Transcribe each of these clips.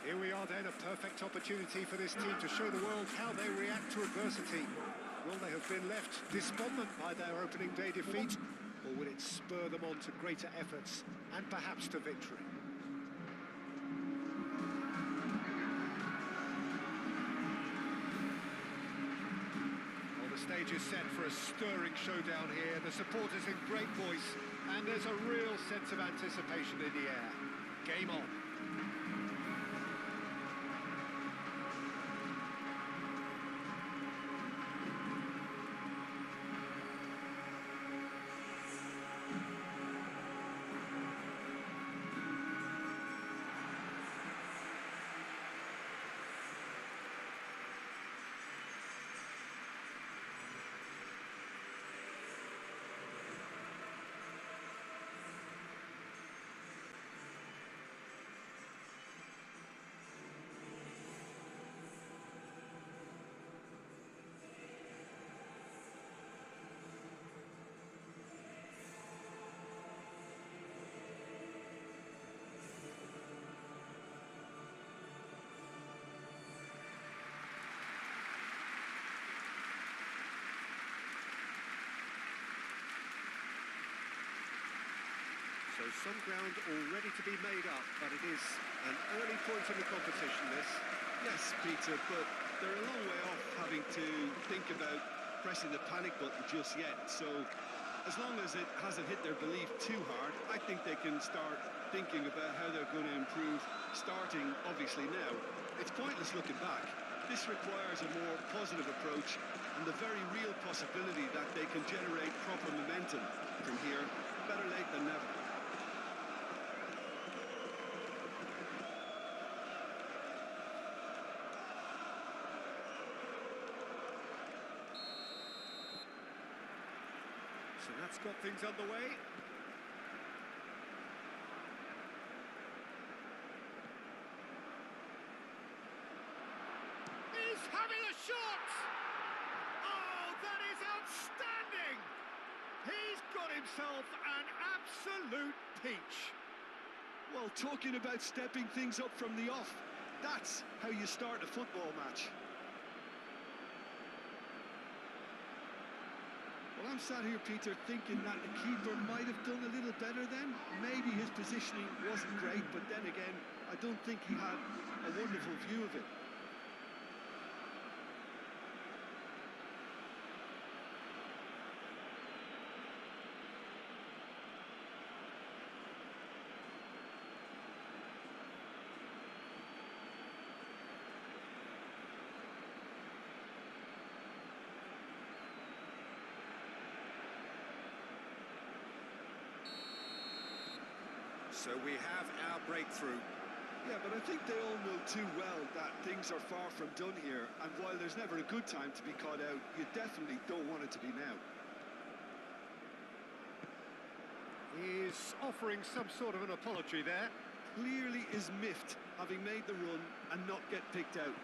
Here we are then, a perfect opportunity for this team to show the world how they react to adversity. Will they have been left despondent by their opening day defeat, or will it spur them on to greater efforts and perhaps to victory? Well, the stage is set for a stirring showdown here. The supporters in great voice, and there's a real sense of anticipation in the air. Game on. So some ground already to be made up, but it is an early point in the competition, this. Yes, Peter, but they're a long way off having to think about pressing the panic button just yet. So as long as it hasn't hit their belief too hard, I think they can start thinking about how they're going to improve, starting obviously now. It's pointless looking back. This requires a more positive approach and the very real possibility that they can generate proper momentum from here. Better late than never. So that's got things underway. He's having a shot! Oh, that is outstanding! He's got himself an absolute peach. Well, talking about stepping things up from the off, that's how you start a football match. Well, I'm sat here, Peter, thinking that the keeper might have done a little better then. Maybe his positioning wasn't great, but then again, I don't think he had a wonderful view of it. So we have our breakthrough. Yeah, but I think they all know too well that things are far from done here, and while there's never a good time to be caught out, you definitely don't want it to be now. He's offering some sort of an apology there. Clearly is miffed, having made the run and not get picked out.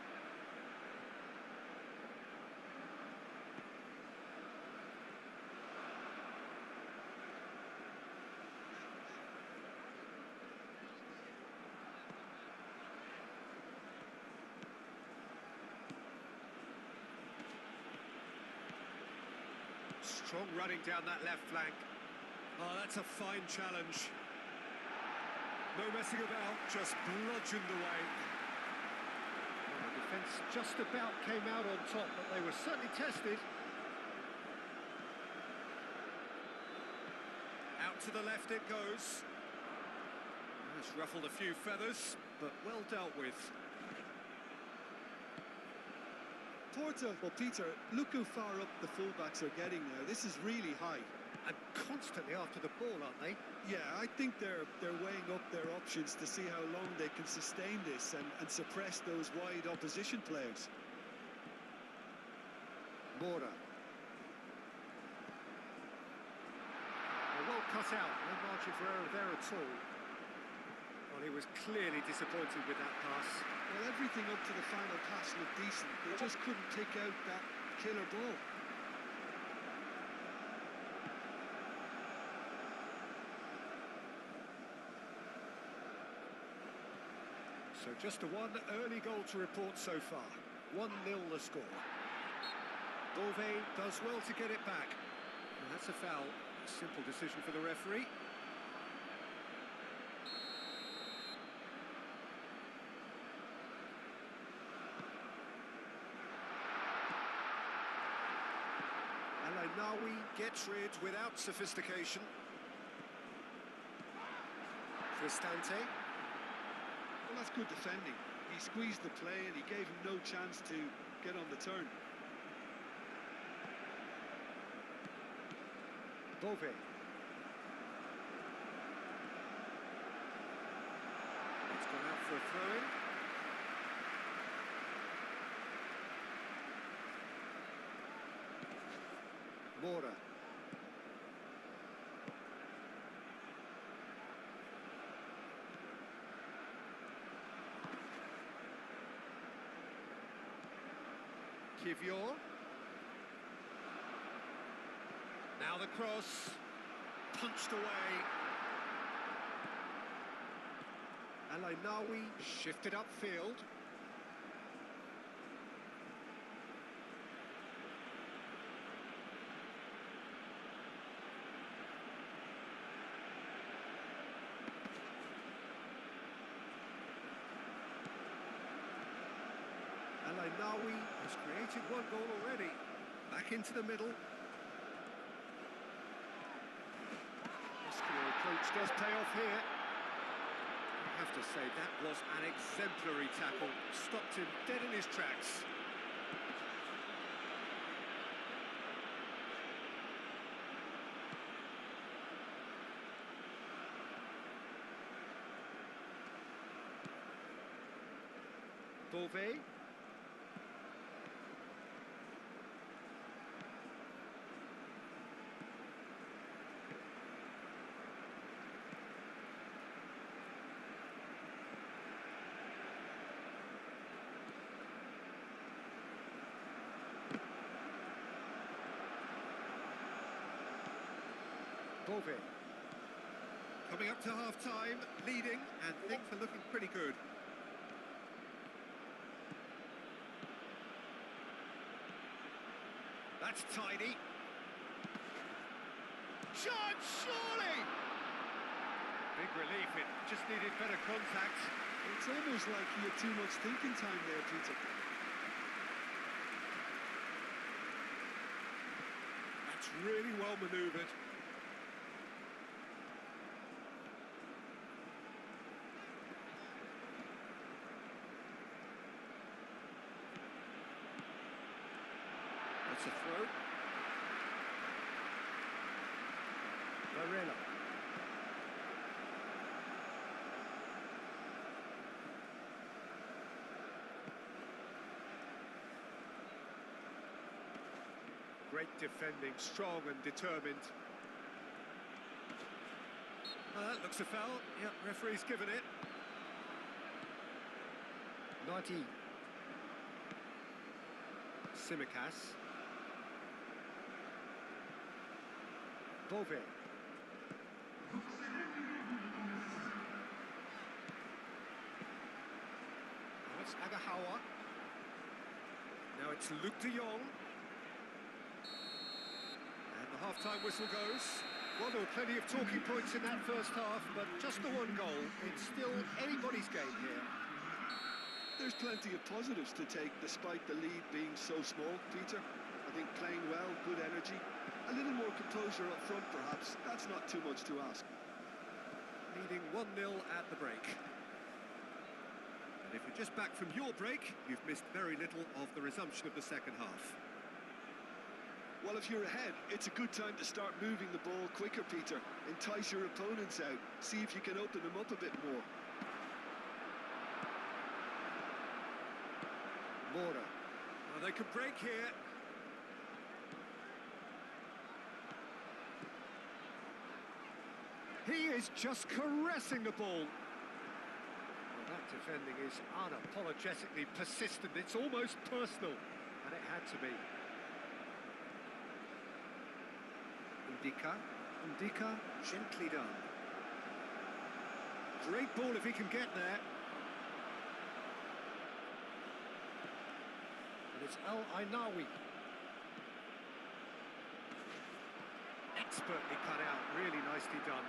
Strong running down that left flank. Oh, that's a fine challenge. No messing about, just bludgeoned away. Well, the defence just about came out on top, but they were certainly tested. Out to the left it goes. It's ruffled a few feathers, but well dealt with. Porto, well, Peter, look how far up the fullbacks are getting now. This is really high. And constantly after the ball, aren't they? Yeah, I think they're weighing up their options to see how long they can sustain this and suppress those wide opposition players. Border. Well cut out, no margin for error there at all. Well, he was clearly disappointed with that pass. Well, everything up to the final pass looked decent. They just couldn't take out that killer ball. So just a one early goal to report so far. 1-0 the score. Beauvais does well to get it back. And that's a foul. A simple decision for the referee. Nawi gets rid without sophistication. Cristante. Well, that's good defending. He squeezed the play and he gave him no chance to get on the turn. Beauvais. It's gone out for a throw-in. Mora. Kivior. Now the cross. Punched away. Nawi shifted upfield. Nawi has created one goal already. Back into the middle. Muscular approach does pay off here. I have to say that was an exemplary tackle. Stopped him dead in his tracks. Beauvais. Beauvais. Coming up to half-time, leading, and things are looking pretty good. That's tidy. Shot, surely! Big relief, it just needed better contact. It's almost like he had too much thinking time there, Peter. That's really well manoeuvred. That's a throw. Varela. Great defending, strong and determined. That looks a foul. Yep, referee's given it. 90. Simicas. Beauvais. Now it's Agahawa. Now it's Luke de Jong. And the half-time whistle goes. Well, there were plenty of talking points in that first half, but just the one goal. It's still anybody's game here. There's plenty of positives to take despite the lead being so small, Peter. I think playing well, good energy. A little more composure up front, perhaps. That's not too much to ask. Leading 1-0 at the break. And if you're just back from your break, you've missed very little of the resumption of the second half. Well, if you're ahead, it's a good time to start moving the ball quicker, Peter. Entice your opponents out. See if you can open them up a bit more. Mora. Well, they could break here. He is just caressing the ball. Well, that defending is unapologetically persistent. It's almost personal, and it had to be. Ndika, gently done. Great ball if he can get there. it's Al-Ainawi. Expertly cut out, really nicely done.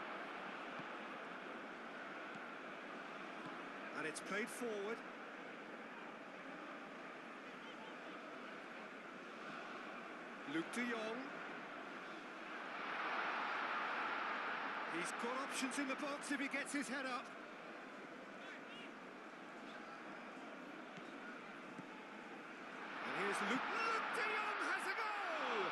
And it's played forward. Luke de Jong. He's got options in the box if he gets his head up. And here's Luke. Luke de Jong has a goal!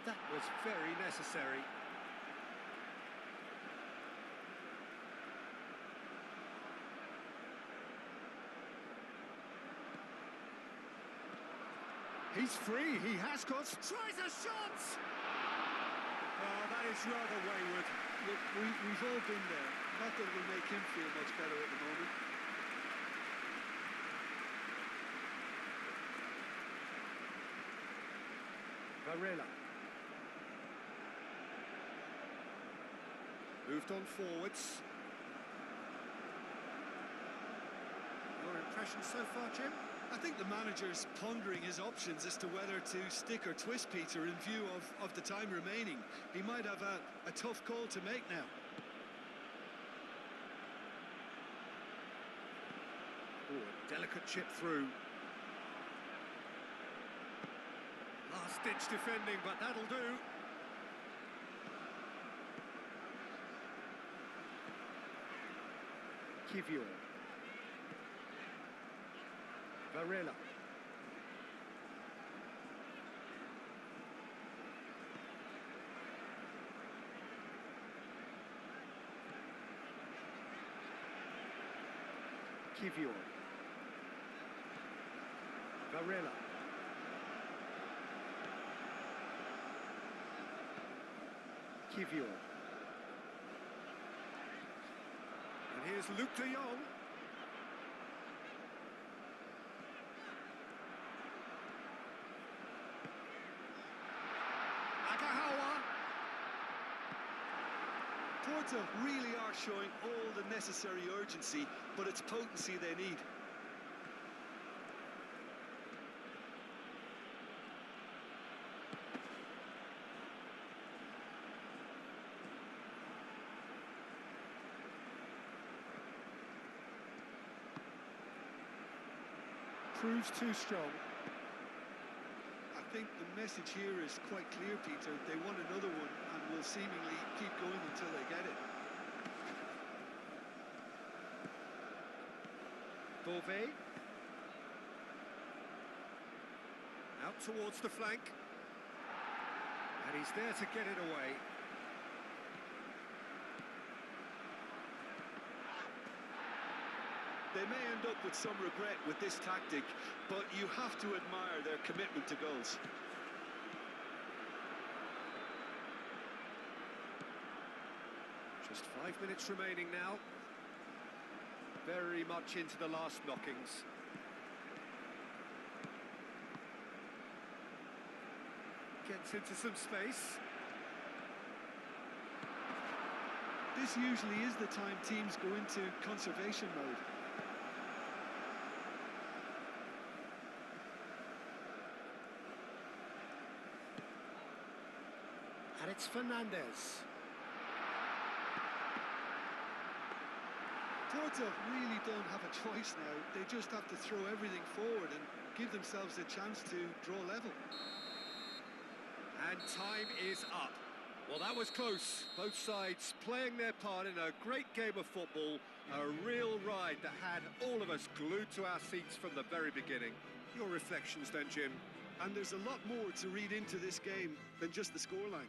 That was very necessary. He's free, he has got... Tries a shot! Oh, that is rather wayward. Look, we've all been there. Not that it will make him feel much better at the moment. Varela. Moved on forwards. Your impression so far, Jim? I think the manager's pondering his options as to whether to stick or twist Peter in view of the time remaining. He might have a tough call to make now. Oh, a delicate chip through. Last-ditch defending, but that'll do. Kivior. Varela. Kivior. Varela. Kivior. And here's Luke de Jong. Porto really are showing all the necessary urgency, but it's potency they need. Proves too strong. I think the message here is quite clear, Peter. They want another one and will seemingly keep going until they get it. Beauvais. Out towards the flank. And he's there to get it away. They may end up with some regret with this tactic, but you have to admire their commitment to goals. Just 5 minutes remaining now. Very much into the last knockings. Gets into some space. This usually is the time teams go into conservation mode. And it's Fernandez. Porto really don't have a choice now. They just have to throw everything forward and give themselves a chance to draw level. And time is up. Well, that was close. Both sides playing their part in a great game of football. A real ride that had all of us glued to our seats from the very beginning. Your reflections then, Jim? And there's a lot more to read into this game than just the scoreline.